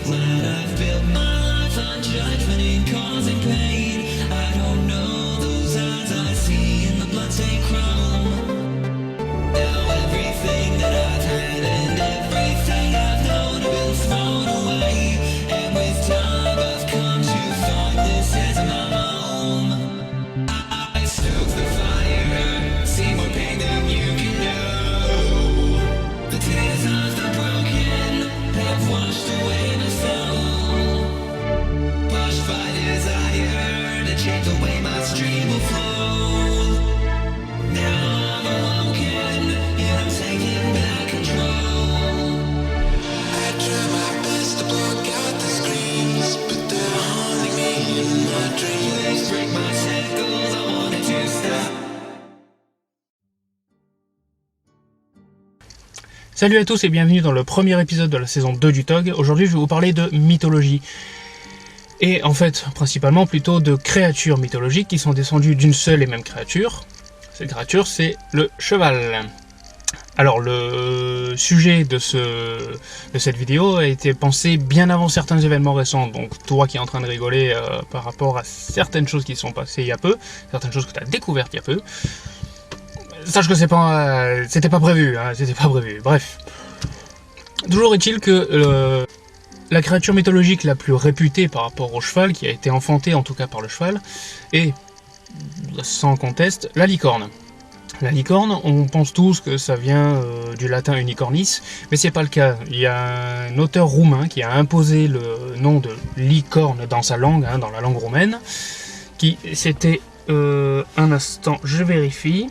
glad I've built my life on judgment and causing pain. I don't know those eyes I see in the bloodstained chrome. Now everything that I've had and everything I've known have been thrown away. And with time I've come to find this as my home. I stoke the fire, see more pain than you can know. The tears of the broken have washed away my soul. Pushed by desire to change the way my stream will flow. Now I'm awoken and I'm taking back control. I try my best to block out the screams, but they're haunting me in my dreams. They break my shackles, I wanted to stop. Salut à tous et bienvenue dans le premier épisode de la saison 2 du TOG. Aujourd'hui je vais vous parler de mythologie. Et en fait, principalement plutôt de créatures mythologiques qui sont descendues d'une seule et même créature. Cette créature, c'est le cheval. Alors le sujet de cette vidéo a été pensé bien avant certains événements récents. Donc toi qui es en train de rigoler par rapport à certaines choses qui sont passées il y a peu, certaines choses que tu as découvertes il y a peu, sache que c'était pas prévu, hein, c'était pas prévu. Bref. Toujours est-il que la créature mythologique la plus réputée par rapport au cheval, qui a été enfantée en tout cas par le cheval, est, sans conteste, la licorne. La licorne, on pense tous que ça vient du latin unicornis, mais c'est pas le cas. Il y a un auteur roumain qui a imposé le nom de licorne dans sa langue, hein, dans la langue roumaine, qui c'était un instant, je vérifie,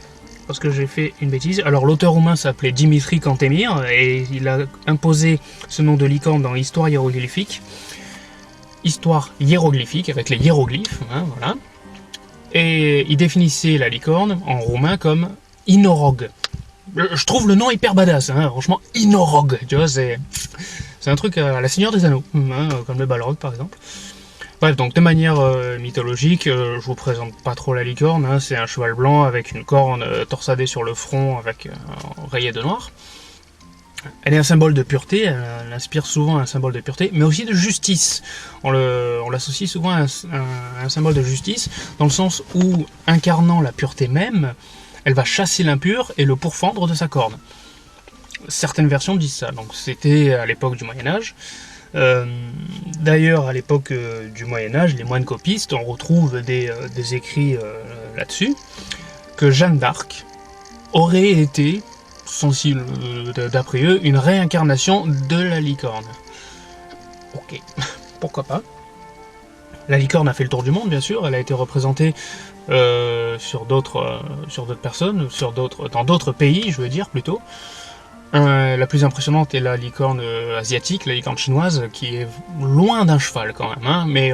parce que j'ai fait une bêtise. Alors l'auteur roumain s'appelait Dimitri Cantemir et il a imposé ce nom de licorne dans l'histoire hiéroglyphique. Histoire hiéroglyphique avec les hiéroglyphes, hein, voilà. Et il définissait la licorne en roumain comme Inorog. Je trouve le nom hyper badass, hein, franchement, Inorog, tu vois, c'est un truc à la Seigneur des Anneaux, hein, comme le Balrog par exemple. Bref, donc de manière mythologique, je vous présente pas trop la licorne, hein, c'est un cheval blanc avec une corne torsadée sur le front avec un rayé de noir. Elle est un symbole de pureté, elle inspire souvent un symbole de pureté, mais aussi de justice. On l'associe souvent à un symbole de justice, dans le sens où, incarnant la pureté même, elle va chasser l'impur et le pourfendre de sa corne. Certaines versions disent ça, donc c'était à l'époque du Moyen-Âge. D'ailleurs, à l'époque du Moyen-Âge, les moines copistes, on retrouve des écrits là-dessus, que Jeanne d'Arc aurait été, d'après eux, une réincarnation de la licorne. Ok, pourquoi pas. La licorne a fait le tour du monde, bien sûr, elle a été représentée sur d'autres personnes, dans d'autres pays, je veux dire, plutôt. La plus impressionnante est la licorne asiatique, la licorne chinoise, qui est loin d'un cheval quand même, hein, mais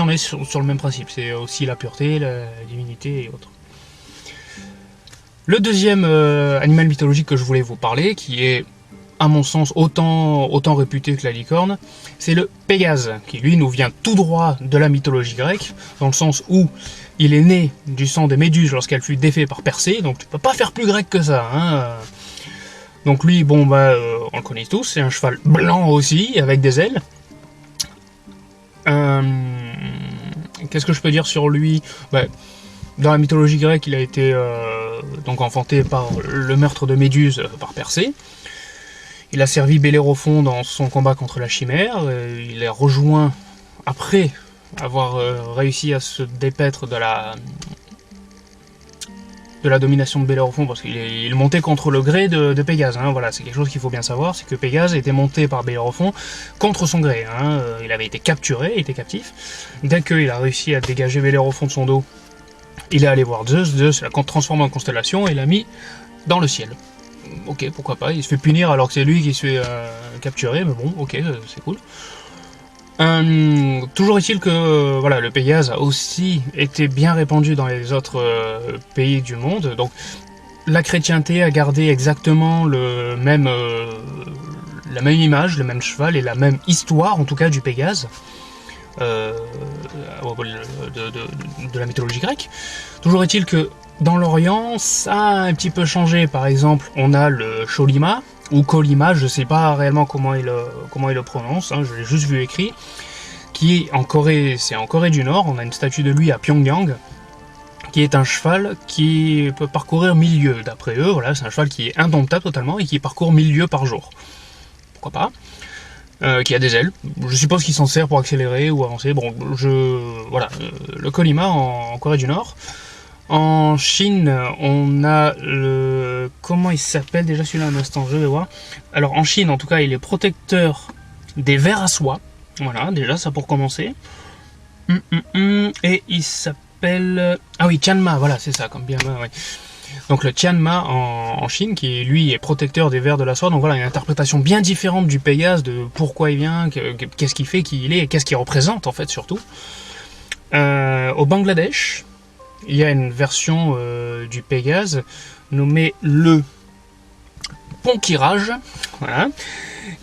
on est sur le même principe, c'est aussi la pureté, la divinité et autres. Le deuxième animal mythologique que je voulais vous parler, qui est à mon sens autant réputé que la licorne, c'est le Pégase, qui lui nous vient tout droit de la mythologie grecque, dans le sens où il est né du sang des Méduses lorsqu'elle fut défaite par Persée, donc tu peux pas faire plus grec que ça, hein. Donc lui, bon on le connaît tous, c'est un cheval blanc aussi, avec des ailes. Qu'est-ce que je peux dire sur lui ? Dans la mythologie grecque, il a été donc enfanté par le meurtre de Méduse par Persée. Il a servi Bellérophon dans son combat contre la chimère. Il est rejoint après avoir réussi à se dépaître de la domination de Bellérophon, parce qu'il montait contre le gré de Pégase, hein, voilà, c'est quelque chose qu'il faut bien savoir, c'est que Pégase était monté par Bellérophon contre son gré, hein, il avait été capturé, il était captif. Dès qu'il a réussi à dégager Bellérophon de son dos, il est allé voir Zeus l'a transformé en constellation et l'a mis dans le ciel. Ok, pourquoi pas, il se fait punir alors que c'est lui qui se fait capturer, mais bon, ok, c'est cool. Toujours est-il que voilà, le Pégase a aussi été bien répandu dans les autres pays du monde, donc la chrétienté a gardé exactement la même image, le même cheval et la même histoire en tout cas du Pégase de la mythologie grecque. Toujours est-il que dans l'Orient, ça a un petit peu changé. Par exemple, on a le Cholima, ou Colima, je sais pas réellement comment il le prononce, hein, je l'ai juste vu écrit, qui est en Corée, c'est en Corée du Nord, on a une statue de lui à Pyongyang, qui est un cheval qui peut parcourir 1000 lieues, d'après eux, voilà, c'est un cheval qui est indomptable totalement et qui parcourt 1000 lieues par jour. Pourquoi pas, qui a des ailes, je suppose qu'il s'en sert pour accélérer ou avancer, bon, voilà, le Colima en Corée du Nord. En Chine, on a le... Comment il s'appelle déjà celui-là, un instant, je vais voir. Alors en Chine, en tout cas, il est protecteur des vers à soie, voilà, déjà ça pour commencer. Et il s'appelle... Ah oui, Tianma, voilà, c'est ça, comme bien, ouais. Donc le Tianma en Chine, qui lui est protecteur des vers de la soie, donc voilà, une interprétation bien différente du Pégase, de pourquoi il vient, qu'est-ce qu'il fait, qui il est, et qu'est-ce qu'il représente en fait surtout. Au Bangladesh, il y a une version du Pégase nommée le Ponkiraj, voilà,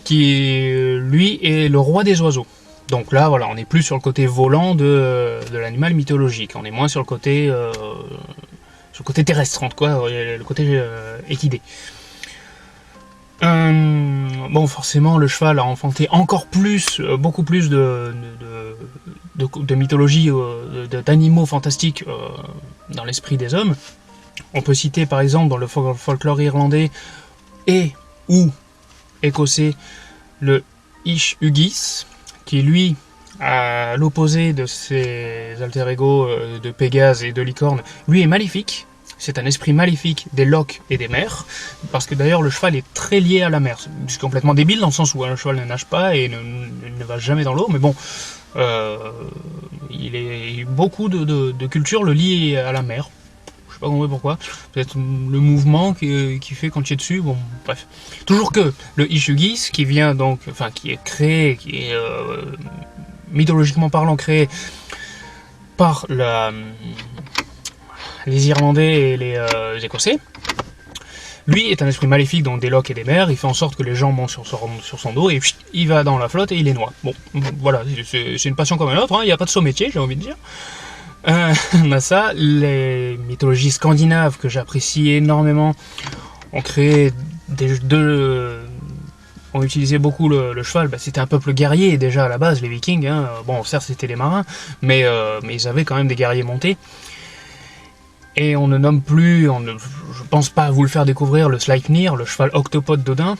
qui lui est le roi des oiseaux. Donc là, voilà, on n'est plus sur le côté volant de l'animal mythologique, on est moins sur le côté terrestre, en tout cas, le côté équidé. Bon, forcément, le cheval a enfanté encore plus, beaucoup plus de mythologie, d'animaux fantastiques dans l'esprit des hommes. On peut citer par exemple dans le folklore irlandais et ou écossais le Ish-Ugis, qui lui, à l'opposé de ses alter ego de Pégase et de licorne, lui est maléfique. C'est un esprit maléfique des lochs et des mers, parce que d'ailleurs le cheval est très lié à la mer. C'est complètement débile dans le sens où un cheval ne nage pas et ne va jamais dans l'eau, mais bon, il est beaucoup de cultures le lient à la mer. Je sais pas compris pourquoi. Peut-être le mouvement qui fait quand tu es dessus. Bon, bref. Toujours que le Ish-Ugis, qui vient donc, enfin qui est créé, qui est mythologiquement parlant créé par les Irlandais et les Écossais. Lui est un esprit maléfique, donc des lochs et des mers, il fait en sorte que les gens montent sur son dos, et puis il va dans la flotte et il les noie. Bon, voilà, c'est une passion comme une autre, hein, il n'y a pas de saut métier, j'ai envie de dire. On a ça, les mythologies scandinaves que j'apprécie énormément ont créé ont utilisé beaucoup le cheval. Bah, c'était un peuple guerrier déjà à la base, les Vikings, hein. Bon, certes c'était les marins, mais ils avaient quand même des guerriers montés. Et on ne nomme plus, je pense pas vous le faire découvrir, le Sleipnir, le cheval octopode d'Odin,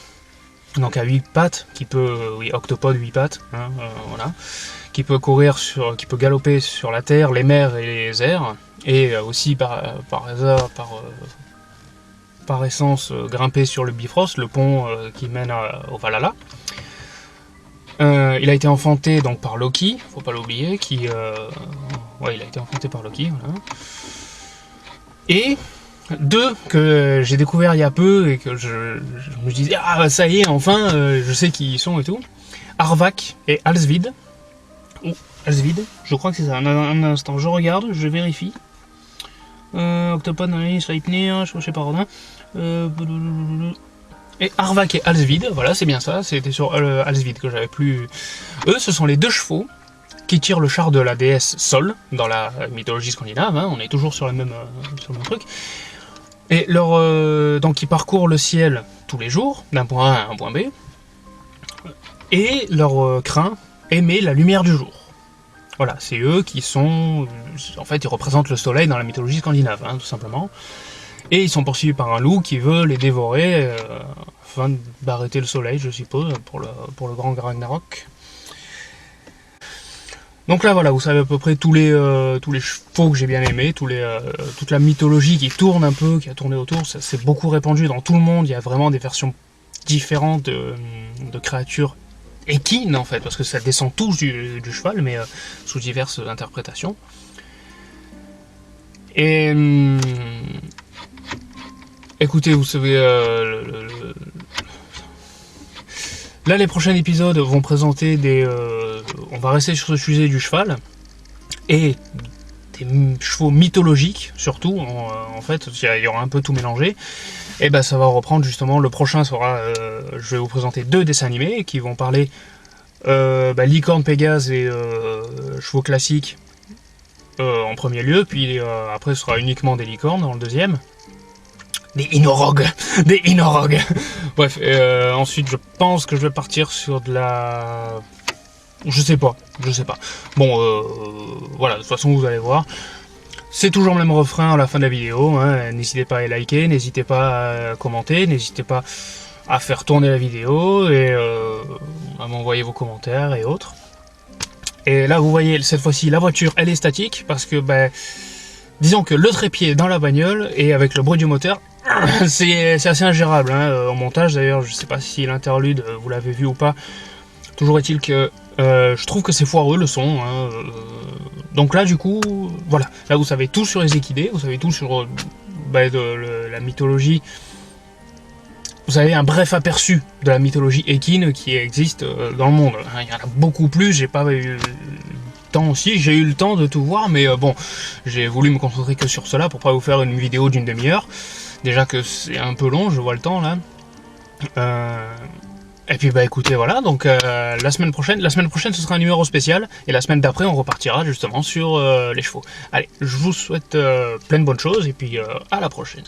donc à 8 pattes, qui peut, oui, octopode 8 pattes, hein, voilà, qui peut qui peut galoper sur la terre, les mers et les airs, et aussi par essence grimper sur le Bifrost, le pont qui mène au Valhalla. Il a été enfanté donc par Loki, faut pas l'oublier, il a été enfanté par Loki, voilà. Et deux que j'ai découvert il y a peu et que je me disais ah ça y est enfin je sais qui ils sont et tout. Arvak et Alsvid. Ou Alsvid, je crois que c'est ça. Un instant, je regarde, je vérifie. Octopode, Sleipnir, je sais pas Rodin. Et Arvak et Alsvid, voilà c'est bien ça, c'était sur Alsvid que j'avais plus. Eux ce sont les deux chevaux qui tirent le char de la déesse Sol dans la mythologie scandinave, hein, on est toujours sur le même truc. Et donc ils parcourent le ciel tous les jours, d'un point A à un point B, et leur crin émet la lumière du jour. Voilà, c'est eux qui sont... En fait, ils représentent le soleil dans la mythologie scandinave, hein, tout simplement. Et ils sont poursuivis par un loup qui veut les dévorer, afin d'arrêter le soleil, je suppose, pour le grand Ragnarok. Donc là voilà, vous savez à peu près tous les chevaux que j'ai bien aimés, toute la mythologie qui tourne un peu, qui a tourné autour, ça c'est beaucoup répandu dans tout le monde, il y a vraiment des versions différentes de créatures équines en fait, parce que ça descend tous du cheval, mais sous diverses interprétations. Et écoutez, vous savez, là, les prochains épisodes vont présenter on va rester sur ce sujet du cheval et des chevaux mythologiques, surtout. En fait, il y aura un peu tout mélangé. Et ben, ça va reprendre justement. Le prochain sera, je vais vous présenter 2 dessins animés qui vont parler licorne, Pégase et chevaux classiques en premier lieu. Puis après, ce sera uniquement des licornes dans le deuxième. Des Inorogues. Des Inorogues. Bref, ensuite je pense que je vais partir sur de la... Je sais pas. Bon, voilà, de toute façon vous allez voir. C'est toujours le même refrain à la fin de la vidéo, hein. N'hésitez pas à liker, n'hésitez pas à commenter, n'hésitez pas à faire tourner la vidéo et à m'envoyer vos commentaires et autres. Et là vous voyez, cette fois-ci la voiture elle est statique parce que disons que le trépied dans la bagnole et avec le bruit du moteur, c'est assez ingérable hein, en montage. D'ailleurs je sais pas si l'interlude vous l'avez vu ou pas, toujours est-il que je trouve que c'est foireux le son hein, donc là du coup voilà, là vous savez tout sur les équidés, vous savez tout sur la mythologie. Vous avez un bref aperçu de la mythologie équine qui existe dans le monde. Il y en a beaucoup plus, j'ai pas eu le temps aussi, j'ai eu le temps de tout voir, mais bon, j'ai voulu me concentrer que sur cela pour pas vous faire une vidéo d'une demi-heure. Déjà que c'est un peu long, je vois le temps là. Et puis écoutez, voilà, donc la semaine prochaine ce sera un numéro spécial, et la semaine d'après on repartira justement sur les chevaux. Allez, je vous souhaite plein de bonnes choses, et puis à la prochaine.